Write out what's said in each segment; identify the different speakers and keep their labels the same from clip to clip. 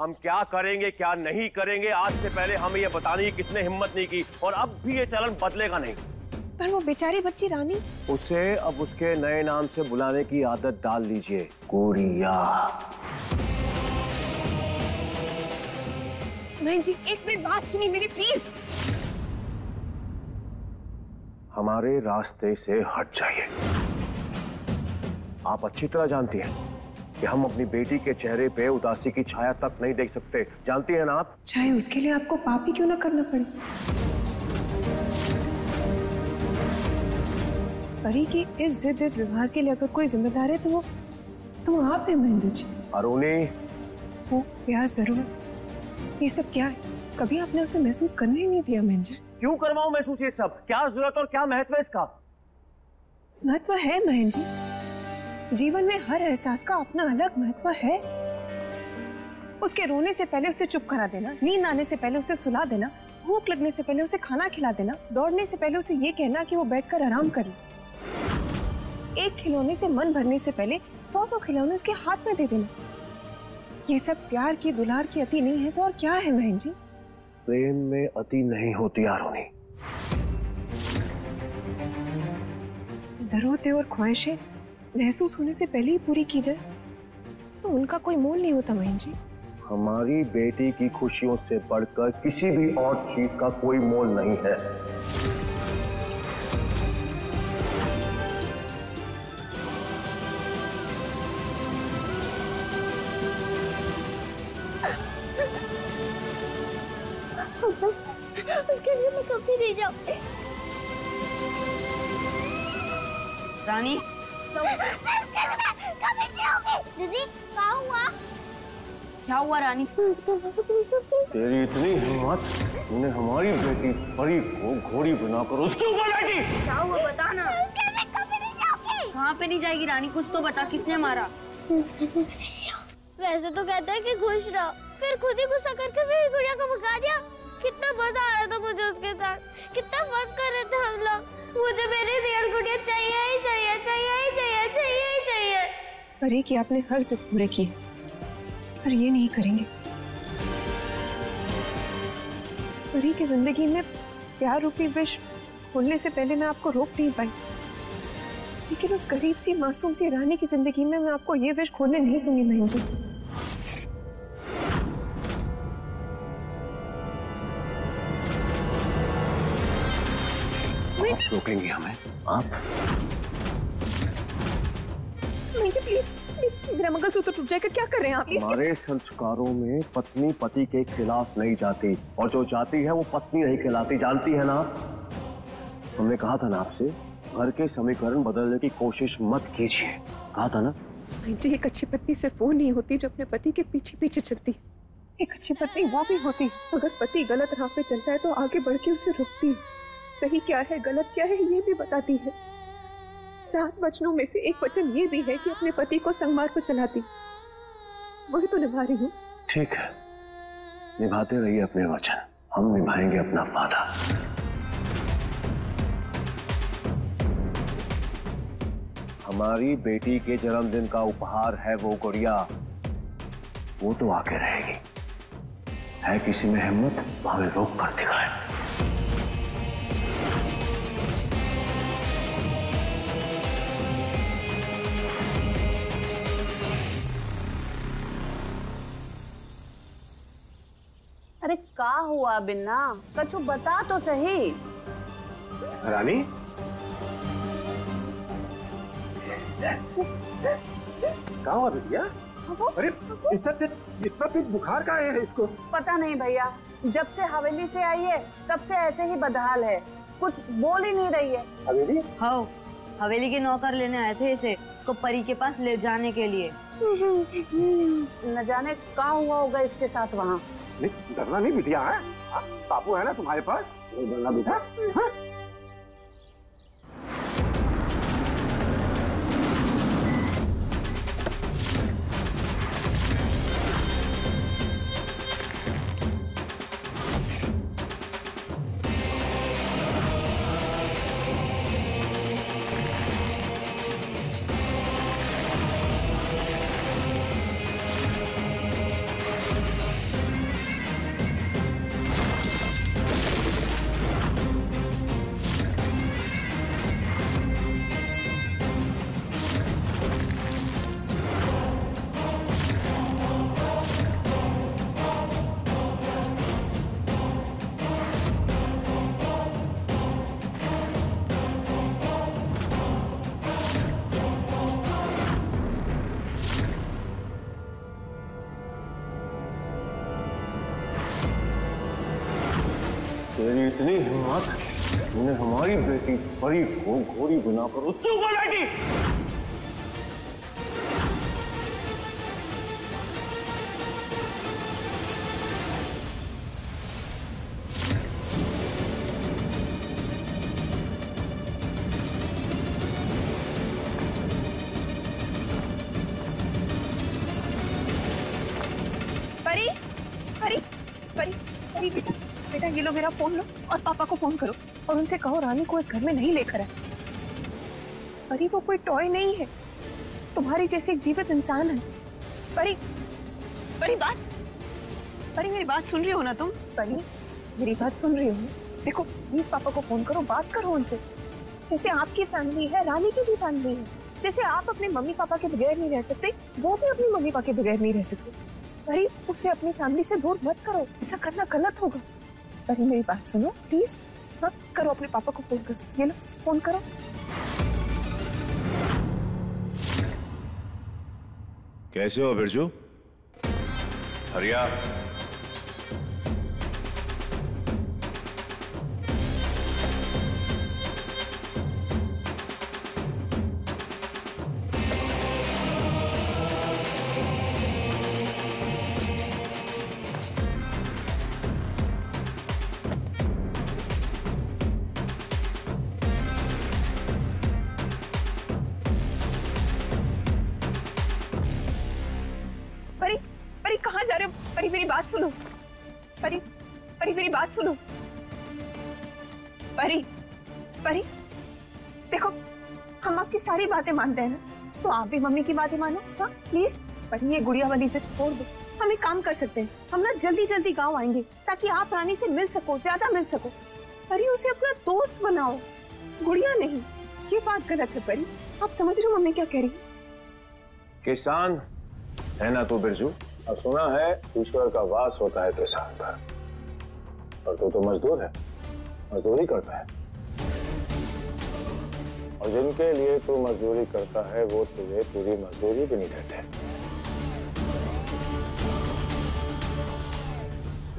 Speaker 1: हम क्या करेंगे क्या नहीं करेंगे आज से पहले हमें ये बताने की किसने हिम्मत नहीं की, और अब भी ये चलन बदलेगा नहीं।
Speaker 2: पर वो बेचारी बच्ची रानी,
Speaker 1: उसे अब उसके नए नाम से बुलाने की आदत डाल लीजिए, गुड़िया।
Speaker 2: बहन जी एक मिनट बात सुनिए मेरी प्लीज।
Speaker 1: हमारे रास्ते से हट जाइए। आप अच्छी तरह जानती हैं कि हम अपनी बेटी के चेहरे पे उदासी की छाया तक नहीं देख सकते, जानती हैं ना आप?
Speaker 2: चाहे उसके लिए आपको पाप ही क्यों ना करना पड़े। परी की इस जिद, इस व्यवहार के लिए अगर कोई जिम्मेदार है तो वो आप है महेंद्र जी।
Speaker 1: अरुणी,
Speaker 2: वो प्यार जरूर, ये सब क्या है? कभी आपने उसे महसूस करने ही नहीं दिया महेंद्र।
Speaker 1: क्यों करवाऊं महसूस ये सब? क्या जरूरत और क्या महत्व है इसका?
Speaker 2: महत्व है महेंद्र जी, जीवन में हर एहसास का अपना अलग महत्व है। उसके रोने से पहले उसे चुप करा देना, नींद आने से पहले उसे सुला देना, भूख लगने से पहले उसे खाना खिला देना, दौड़ने से पहले उसे ये कहना कि वो बैठकर आराम करे, एक खिलौने से मन भरने से पहले 100 खिलौने उसके हाथ में दे देना। ये सब प्यार की, दुलार की अति नहीं है तो और क्या है बहन जी?
Speaker 1: प्रेम में अति नहीं होती आरोनी।
Speaker 2: जरूरतें और ख्वाहिशें महसूस होने से पहले ही पूरी की जाए तो उनका कोई मोल नहीं होता बहन जी।
Speaker 1: हमारी बेटी की खुशियों से बढ़कर किसी भी और चीज का कोई मोल नहीं है।
Speaker 3: उसके लिए मैं कभी नहीं जाऊंगी।
Speaker 4: रानी
Speaker 3: दीदी क्या हुआ?
Speaker 4: क्या हुआ रानी?
Speaker 1: तेरी इतनी हिम्मत, तूने हमारी बेटी परी को घोड़ी बनाकर उसके ऊपर बैठी।
Speaker 4: क्या हुआ बता ना। कहाँ पे नहीं जाएगी रानी? कुछ तो बता, किसने मारा?
Speaker 3: वैसे तो कहते हैं कि खुश रहो, फिर खुद ही गुस्सा करके मेरी गुड़िया को भगा दिया। कितना मजा आया था मुझे उसके साथ, कितना फन कर रहे थे हम लोग। मुझे मेरी रियल गुड़िया चाहिए ही चाहिए, चाहिए ही चाहिए, चाहिए ही चाहिए।
Speaker 2: परी की आपने हर जिद पूरे की, पर ये नहीं करेंगे। परी की जिंदगी में प्यार रूपी विष खोलने से पहले मैं आपको रोक नहीं पाई, लेकिन उस गरीब सी मासूम सी रानी की जिंदगी में मैं आपको ये विष खोलने नहीं दूंगी बहन जी।
Speaker 1: आप रोकेंगे हमें? आप?
Speaker 2: प्लीज, मेरा मंगलसूत्र टूट जाएगा, क्या कर रहे हैं आप?
Speaker 1: हमारे संस्कारों में पत्नी पति के खिलाफ नहीं जाती, और जो जाती है वो पत्नी नहीं कहलाती, जानती है ना? हमने कहा था ना आपसे, घर के समीकरण बदलने की कोशिश मत कीजिए, कहा था ना?
Speaker 2: जी, एक अच्छी पत्नी सिर्फ वो नहीं होती जो अपने पति के पीछे पीछे चलती। एक अच्छी पत्नी वो भी होती अगर पति गलत राह पे चलता है तो आगे बढ़ के उसे रोकती है, सही क्या है गलत क्या है ये भी बताती है। 7 वचनों में से एक वचन ये भी है कि अपने पति को संगमार्ग पर चलाती, वही तो निभा रही हूँ।
Speaker 1: ठीक है, निभाते रहिए अपने वचन, हम निभाएंगे अपना वादा। हमारी बेटी के जन्मदिन का उपहार है वो गुड़िया, वो तो आके रहेगी। है किसी में हिम्मत तो हमें रोक कर दिखाए।
Speaker 4: अरे क्या हुआ बिन्ना? कछु बता तो सही।
Speaker 1: रानी,
Speaker 5: क्या हुआ बिटिया? अरे इतना तेज बुखार का है इसको?
Speaker 4: पता नहीं भैया, जब से हवेली से आई है तब से ऐसे ही बदहाल है, कुछ बोल ही नहीं रही है।
Speaker 5: हवेली?
Speaker 4: हाँ, हवेली के नौकर लेने आए थे इसे, इसको परी के पास ले जाने के लिए। न जाने क्या हुआ होगा इसके साथ वहाँ।
Speaker 5: नहीं, डरना नहीं बिटिया, है बापू है ना तुम्हारे पास, नहीं डरना बेटा।
Speaker 1: तेरी इतनी हिम्मत, तूने हमारी बेटी परी को घोड़ी बनाकर उसके ऊपर बैठी।
Speaker 2: परी, परी, परी, परी बेटा, बेटा ये लो मेरा फोन लो और पापा को फोन करो और उनसे कहो रानी को इस घर में नहीं लेकर आए। परी वो कोई टॉय नहीं है, तुम्हारी जैसे एक जीवित इंसान है। परी, परी बात, परी मेरी बात सुन रही हो ना तुम? परी मेरी बात सुन रही हो? देखो प्लीज पापा को फोन करो, बात करो उनसे। जैसे आपकी फैमिली है, रानी की भी फैमिली है। जैसे आप अपने मम्मी पापा के बगैर नहीं रह सकते, वो भी अपनी मम्मी पापा के बगैर नहीं रह सकते। परी उसे अपनी फैमिली से दूर मत करो, ऐसा करना गलत होगा। परी मेरी बात सुनो प्लीज, मत करो, अपने पापा को फोन करो। ये लो फोन करो।
Speaker 6: कैसे हो बिरजू? हरिया,
Speaker 2: परी, परी कहाँ जा रहे हो? परी मेरी बात सुनो। परी, परी मेरी बात सुनो। परी, परी देखो हम आपकी सारी बातें मानते हैं ना, तो आप भी मम्मी की बातें मानो। हाँ प्लीज परी, ये गुड़िया वाली से छोड़ दो। हम एक काम कर सकते हैं, हम ना जल्दी जल्दी गाँव आएंगे ताकि आप रानी से मिल सको, ज्यादा मिल सको। परी उसे अपना दोस्त बनाओ, गुड़िया नहीं। ये बात गलत है परी, आप समझ रहे हो मम्मी क्या कह रही है?
Speaker 1: किसान है ना तू बिरजू? अब सुना है ईश्वर का वास होता है किसान पर, और तू तो मजदूर है, मजदूरी करता है। और जिनके लिए तू मजदूरी करता है वो तुझे पूरी मजदूरी भी नहीं देते।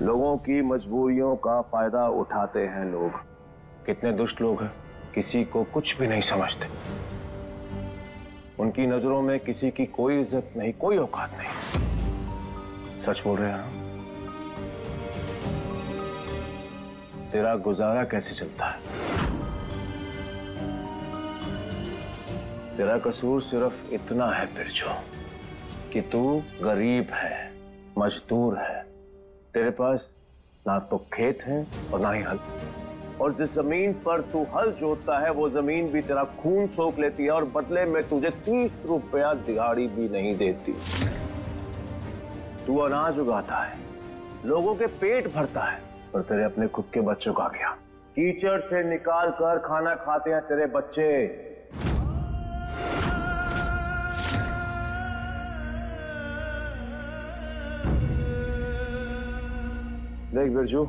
Speaker 1: लोगों की मजबूरियों का फायदा उठाते हैं लोग। कितने दुष्ट लोग हैं, किसी को कुछ भी नहीं समझते। उनकी नजरों में किसी की कोई इज्जत नहीं, कोई औकात नहीं। सच बोल रहे हैं? तेरा गुजारा कैसे चलता है? तेरा कसूर सिर्फ इतना है बिरजू कि तू गरीब है, मजदूर है। तेरे पास ना तो खेत है और ना ही हल। और जिस जमीन पर तू हल जोतता है वो जमीन भी तेरा खून सोख लेती है, और बदले में तुझे 30 रुपया दिहाड़ी भी नहीं देती। तू अनाज उगाता है, लोगों के पेट भरता है, पर तेरे अपने खुद के बच्चों का क्या? कीचड़ से निकाल कर खाना खाते हैं तेरे बच्चे। देख बिरजू,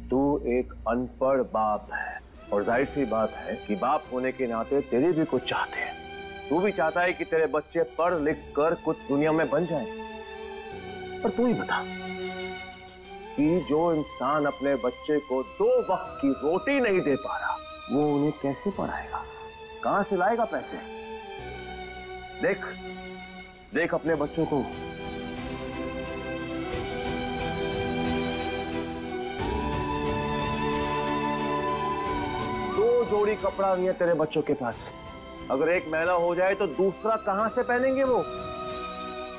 Speaker 1: तू एक अनपढ़ बाप है, और जाहिर सी बात है कि बाप होने के नाते तेरे भी कुछ चाहते हैं। तू भी चाहता है कि तेरे बच्चे पढ़ लिख कर कुछ दुनिया में बन जाएं। पर तू ही बता कि जो इंसान अपने बच्चे को 2 वक्त की रोटी नहीं दे पा रहा, वो उन्हें कैसे पढ़ाएगा? कहां से लाएगा पैसे? देख देख अपने बच्चों को। जोड़ी कपड़ा नहीं है तेरे बच्चों के पास। अगर एक मैला हो जाए तो दूसरा कहां से पहनेंगे वो?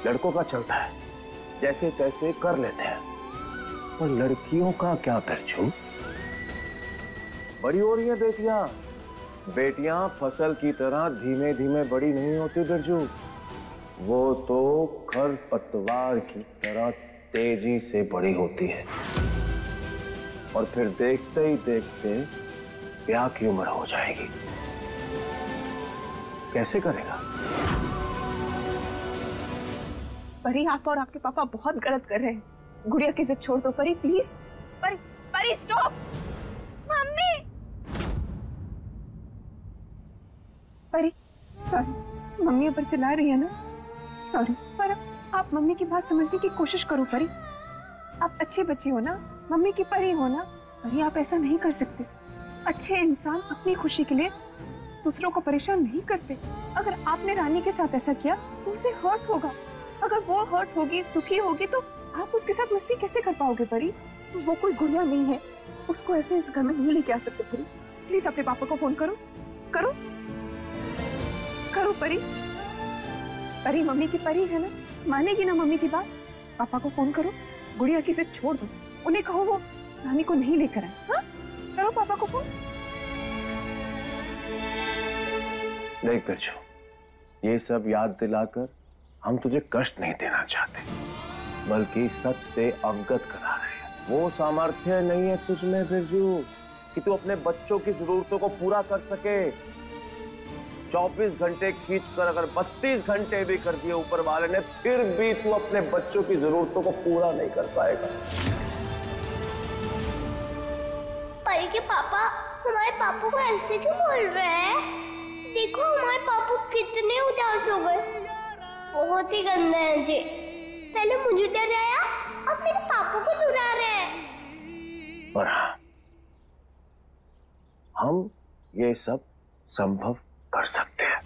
Speaker 1: लड़कों का चलता है, जैसे तैसे कर लेते हैं, और लड़कियों का क्या बिरजू? बड़ी हो रही है बेटियां। बेटियां फसल की तरह धीमे धीमे बड़ी नहीं होती बिरजू, वो तो खरपतवार की तरह तेजी से बड़ी होती है। और फिर देखते ही देखते ब्याह की उम्र हो जाएगी। कैसे करेगा?
Speaker 2: परी आप और आपके पापा बहुत गलत कर रहे हैं। गुड़िया की जिद छोड़ दो परी, प्लीज। परी, परी स्टॉप।
Speaker 3: मम्मी,
Speaker 2: परी सॉरी, मम्मी ऊपर चिल्ला रही है ना, सॉरी। पर आप मम्मी की बात समझने की कोशिश करो परी। आप अच्छी बच्ची हो ना, मम्मी की परी हो ना, अरे आप ऐसा नहीं कर सकते। अच्छे इंसान अपनी खुशी के लिए दूसरों को परेशान नहीं करते। अगर आपने रानी के साथ ऐसा किया तो उसे हर्ट होगा। अगर वो हर्ट होगी, दुखी होगी, तो आप उसके साथ मस्ती कैसे कर पाओगे परी? वो कोई गुड़िया नहीं है, उसको ऐसे इस घर में नहीं लेके आ सकते परी। प्लीज अपने पापा को फोन करो, करो करो परी। परी मम्मी की परी है ना, मानेगी ना मम्मी की बात। पापा को फोन करो, गुड़िया की से छोड़ दो, उन्हें कहो वो रानी को नहीं लेकर आए। हाँ, करो पापा को फोन।
Speaker 1: देख बिरजू, ये सब याद दिलाकर हम तुझे कष्ट नहीं देना चाहते, बल्कि सच से अवगत करा रहे हैं। वो सामर्थ्य नहीं है तुझमें बिरजू कि तू अपने बच्चों की जरूरतों को पूरा कर सके। 24 घंटे खींचकर अगर 32 घंटे भी कर दिए ऊपर वाले ने, फिर भी तू अपने बच्चों की जरूरतों को पूरा नहीं कर पाएगा।
Speaker 3: परी के पापा हमारे पापा को ऐसे क्यों बोल रहे हैं? देखो हमारे पापा कितने उदास हो गए। बहुत ही गंदा है जी। पहले मुझे डराया, अब मेरे पापा को डरा रहे हैं।
Speaker 1: और हाँ, हम ये सब संभव कर सकते हैं।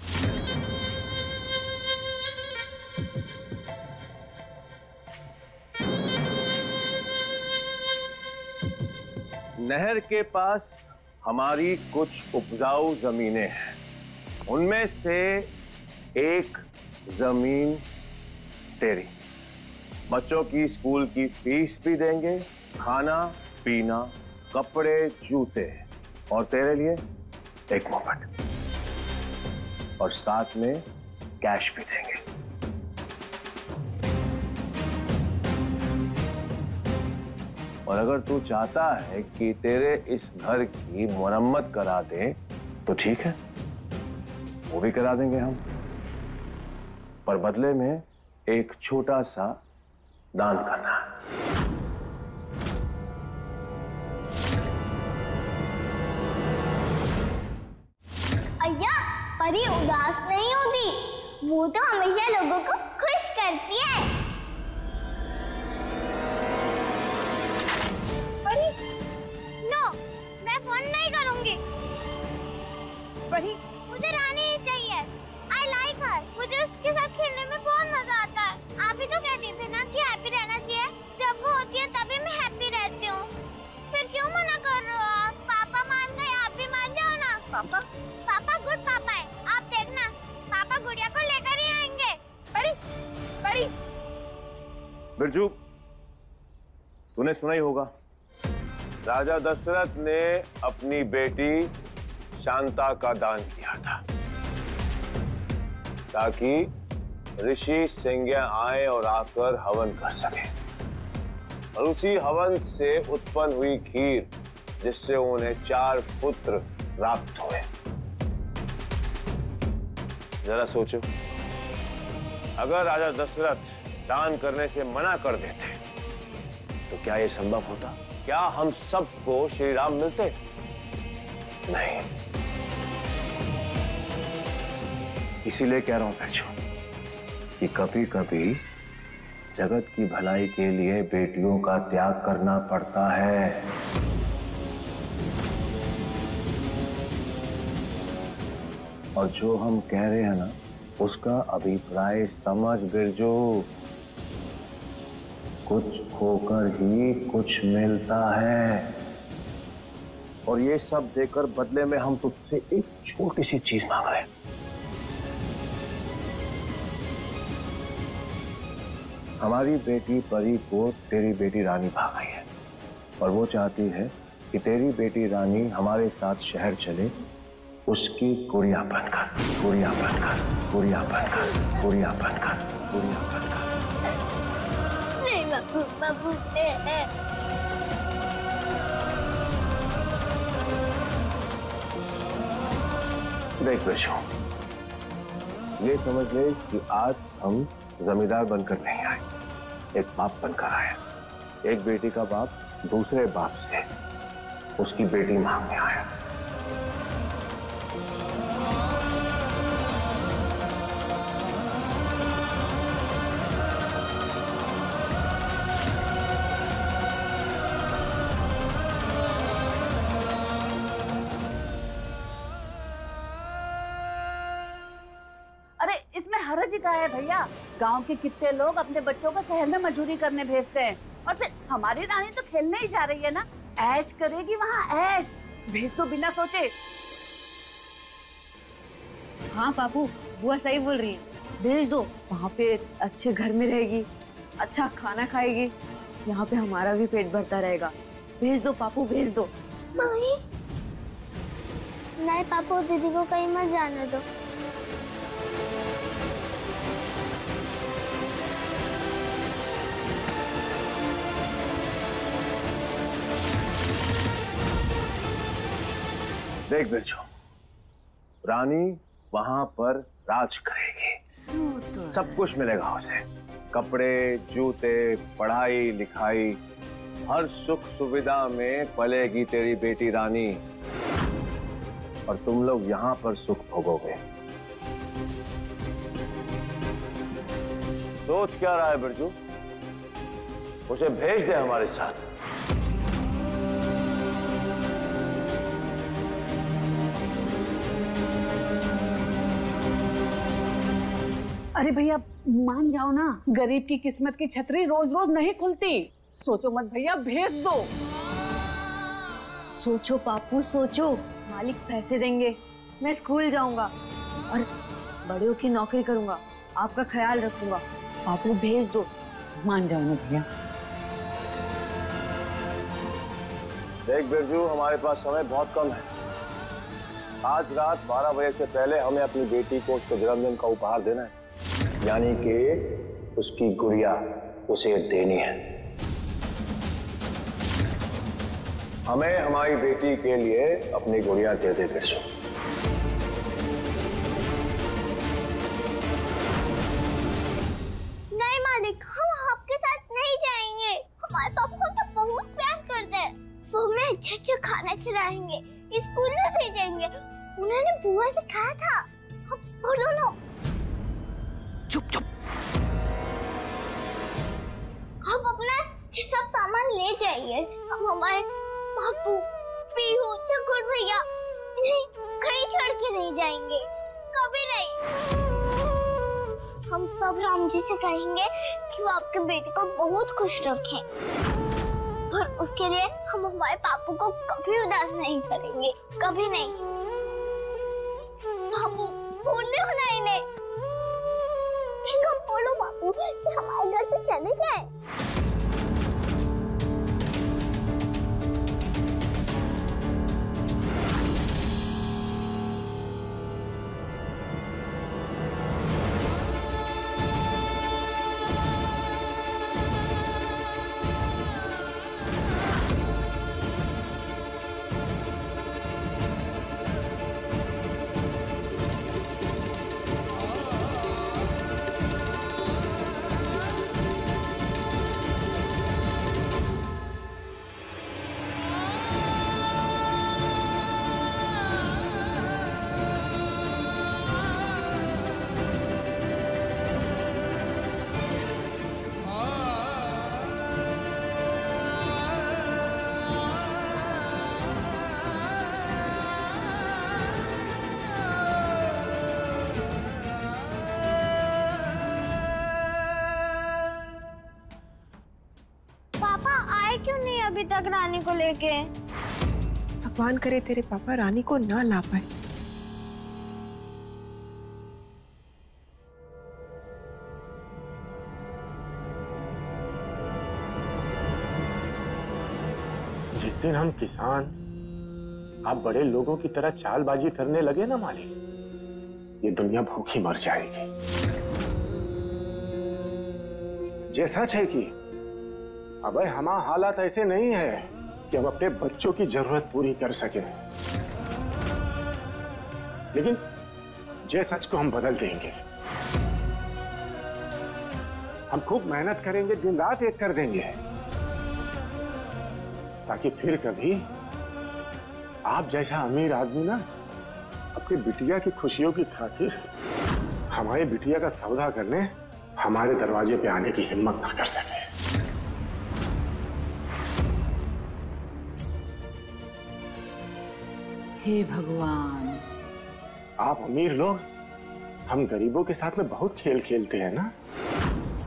Speaker 1: नहर के पास हमारी कुछ उपजाऊ जमीनें हैं। उनमें से एक जमीन तेरी। बच्चों की स्कूल की फीस भी देंगे, खाना पीना, कपड़े, जूते, और तेरे लिए एक मोबाइल, और साथ में कैश भी देंगे। और अगर तू चाहता है कि तेरे इस घर की मरम्मत करा दे तो ठीक है, वो भी करा देंगे हम, पर बदले में एक छोटा सा दान करना है।
Speaker 3: अय्या, परी उदास नहीं होती, वो तो हमेशा लोगों को खुश करती है। परी, नो, मैं फोन नहीं करूंगी।
Speaker 2: परी,
Speaker 3: मुझे रानी ही चाहिए। I like her। मुझे उसके साथ खेलने में बहुत मजा आता है। आप ही तो कहती थी ना कि हैप्पी रहना चाहिए। जब वो होती है तभी मैं हैप्पी रहती हूँ। फिर क्यों मना कर रहे हो आप? पापा मान गए, आप भी मान जाओ ना। पापा गुड पापा है। आप देखना, पापा गुड़िया को लेकर ही आएंगे।
Speaker 2: परी,
Speaker 1: बिरजू, तूने सुना ही होगा, राजा दशरथ ने अपनी बेटी शांता का दान किया था ताकि ऋषि सिंज्ञा आए और आकर हवन कर सके, और उसी हवन से उत्पन्न हुई खीर जिससे उन्हें 4 पुत्र प्राप्त हुए। जरा सोचो, अगर राजा दशरथ दान करने से मना कर देते तो क्या यह संभव होता? क्या हम सबको श्री राम मिलते? नहीं। इसीलिए कह रहा हूं बच्चों कि कभी कभी जगत की भलाई के लिए बेटियों का त्याग करना पड़ता है। और जो हम कह रहे हैं ना, उसका अभिप्राय समझ बिरजू। कुछ खोकर ही कुछ मिलता है, और ये सब देकर बदले में हम तुझसे एक छोटी सी चीज मांग रहे हैं। हमारी बेटी परी को तेरी बेटी रानी भाग गई है, और वो चाहती है कि तेरी बेटी रानी हमारे साथ शहर चले, उसकी गुड़िया बनकर, गुड़िया बनकर, गुड़िया बनकर, गुड़िया बनकर, गुड़िया बनकर।
Speaker 3: नहीं बाबू,
Speaker 1: देख बेशो, ये समझ ले कि आज हम जमींदार बनकर नहीं आए, एक बाप बनकर आए। एक बेटी का बाप दूसरे बाप से उसकी बेटी मांगने आया।
Speaker 7: हर्ज का है भैया? गांव के कितने लोग अपने बच्चों को शहर में मजदूरी करने भेजते हैं, और फिर हमारी रानी तो खेलने ही जा रही है ना, ऐश करेगी वहाँ ऐश। भेज दो बिना सोचे।
Speaker 4: हाँ पापू, बुआ सही बोल रही है, भेज दो। वहाँ पे अच्छे घर में रहेगी, अच्छा खाना खाएगी, यहाँ पे हमारा भी पेट भरता रहेगा। भेज दो पापू, भेज दो।
Speaker 3: मम्मी, नहीं पापा और दीदी को कहीं मत जाने दो।
Speaker 1: देख बिरजू, रानी वहां पर राज करेगी, सब कुछ मिलेगा उसे, कपड़े, जूते, पढ़ाई लिखाई, हर सुख सुविधा में पलेगी तेरी बेटी रानी, और तुम लोग यहाँ पर सुख भोगोगे। सोच क्या रहा है बिरजू? उसे भेज दे हमारे साथ।
Speaker 7: अरे भैया मान जाओ ना, गरीब की किस्मत की छतरी रोज रोज नहीं खुलती। सोचो मत भैया, भेज दो।
Speaker 4: सोचो पापू सोचो, मालिक पैसे देंगे, मैं स्कूल जाऊंगा और बड़ों की नौकरी करूंगा, आपका ख्याल रखूंगा। पापू भेज दो।
Speaker 7: मान जाओ ना भैया।
Speaker 1: देख बिरजू, हमारे पास समय बहुत कम है। आज रात 12 बजे से पहले हमें अपनी बेटी को उसके जन्मदिन का उपहार देना है, यानी कि उसकी गुड़िया उसे देनी है। हमें हमारी बेटी के लिए अपनी गुड़िया दे दे बिरजू।
Speaker 3: नहीं मालिक, हम आपके साथ नहीं जाएंगे। हमारे पापा को तो बहुत प्यार करते हैं, वो हमें अच्छे अच्छे खाना खिलाएंगे, स्कूल में भेजेंगे। उन्होंने बुआ से कहा था। हम दोनों
Speaker 7: चुप चुप।
Speaker 3: आप अपना सब सामान ले जाइए। हम हमारे बापू, पीहू, चकुर भैया नहीं कहीं छोड़ के नहीं जाएंगे, कभी नहीं। हम सब राम जी से कहेंगे कि वो आपके बेटे को बहुत खुश रखें, और उसके लिए हम हमारे पापू को कभी उदास नहीं करेंगे, कभी नहीं। बापू बोलने हो ना इन्हें, बोलो बापू कि हमारे घर से चले जाए। क्यों नहीं अभी तक रानी को लेके?
Speaker 2: भगवान करे तेरे पापा रानी को ना ला पाए।
Speaker 5: जिस दिन हम किसान आप बड़े लोगों की तरह चालबाजी करने लगे ना मालिक, ये दुनिया भूखी मर जाएगी। ये सच है कि अब हमारा हालात ऐसे नहीं है कि हम अपने बच्चों की जरूरत पूरी कर सके, लेकिन ये सच को हम बदल देंगे। हम खूब मेहनत करेंगे, दिन रात एक कर देंगे, ताकि फिर कभी आप जैसा अमीर आदमी ना अपनी बिटिया की खुशियों की खातिर हमारी बिटिया का सौदा करने हमारे दरवाजे पे आने की हिम्मत ना कर सके।
Speaker 7: हे भगवान,
Speaker 5: आप अमीर लोग हम गरीबों के साथ में बहुत खेल खेलते हैं ना,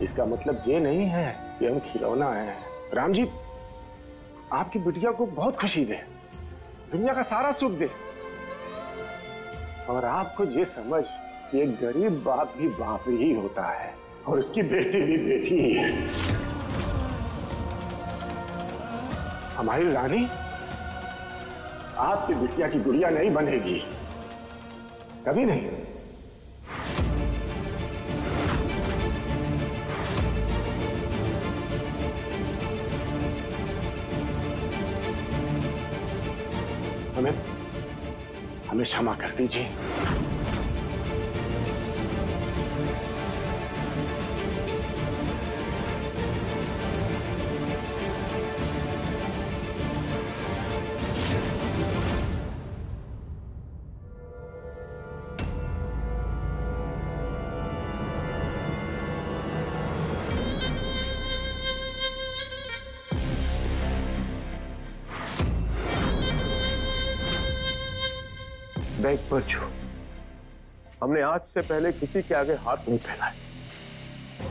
Speaker 5: इसका मतलब ये नहीं है कि हम खिलौना है। राम जी आपकी बिटिया को बहुत खुशी दे, दुनिया का सारा सुख दे, और आपको ये समझ कि एक गरीब बाप भी बाप ही होता है और उसकी बेटी भी बेटी ही है। हमारी रानी आपकी बिटिया की गुड़िया नहीं बनेगी, कभी नहीं। हमें क्षमा कर दीजिए।
Speaker 1: देख बच्चू, हमने आज से पहले किसी के आगे हाथ नहीं फैलाए,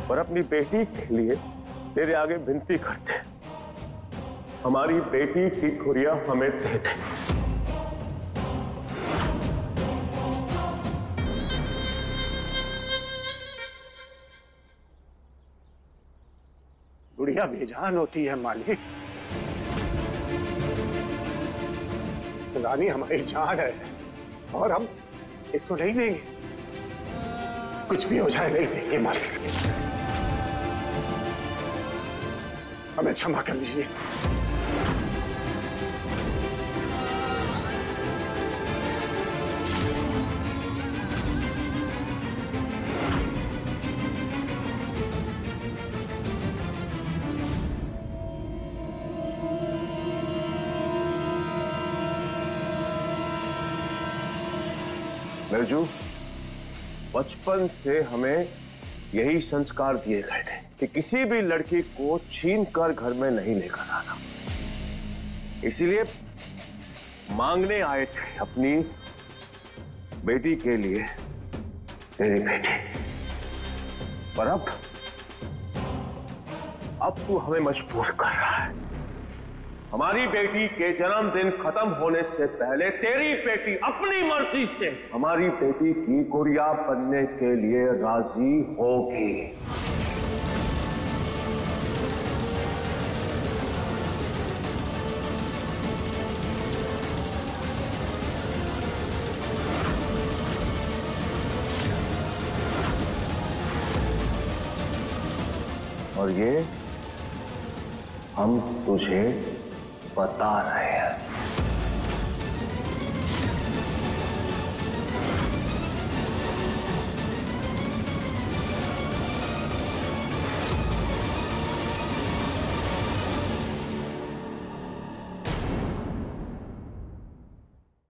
Speaker 1: पर अपनी बेटी के लिए तेरे आगे विनती करते, हमारी बेटी की गुड़िया हमें दे दे।
Speaker 5: गुड़िया बेजान होती है मालिक, रानी हमारी जान है और हम इसको नहीं देंगे, कुछ भी हो जाए नहीं देंगे मालिक। हमें क्षमा कर दीजिए।
Speaker 1: बिरजू, बचपन से हमें यही संस्कार दिए गए थे कि किसी भी लड़की को छीन कर घर में नहीं लेकर आना। इसीलिए मांगने आए थे अपनी बेटी के लिए तेरी बेटी, पर अब तू हमें मजबूर कर रहा है। हमारी बेटी के जन्मदिन खत्म होने से पहले तेरी बेटी अपनी मर्जी से हमारी बेटी की गुड़िया बनने के लिए राजी होगी। और ये हम तुझे बता रहे हैं।